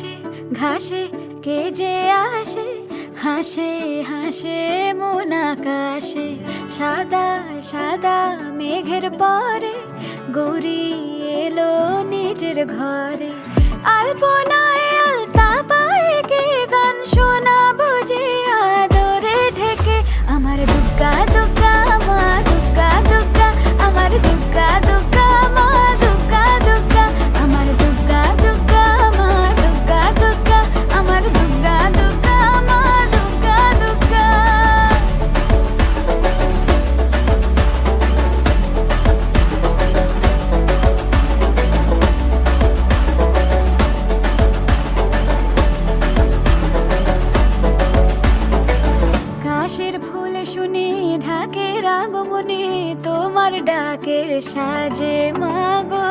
ঘাসে ঘাসে কে যে আসে, হাসে হাসে মন আকাশে। সাদা সাদা মেঘের পরে গৌরী এলো নিজের ঘরে। আলপনায় আলতা পায়ে কে গান শোনাবো যে আদরে ঢেকে। আমার দুগ্গা দুগ্গা মা দুগ্গা দুগ্গা, আমার দুগ্গা দুগ্গা মা দুগ্গা দুগ্গা, আমার দুগ্গা দুগ্গা মা দুগ্গা দুগ্গা, আমার দুগ্গা দুগ্গা মা দুগ্গা দুগ্গা। কাশের ফুল শুনি ঢাকের আগমনে, তোমার ডাকের সাজে মাগো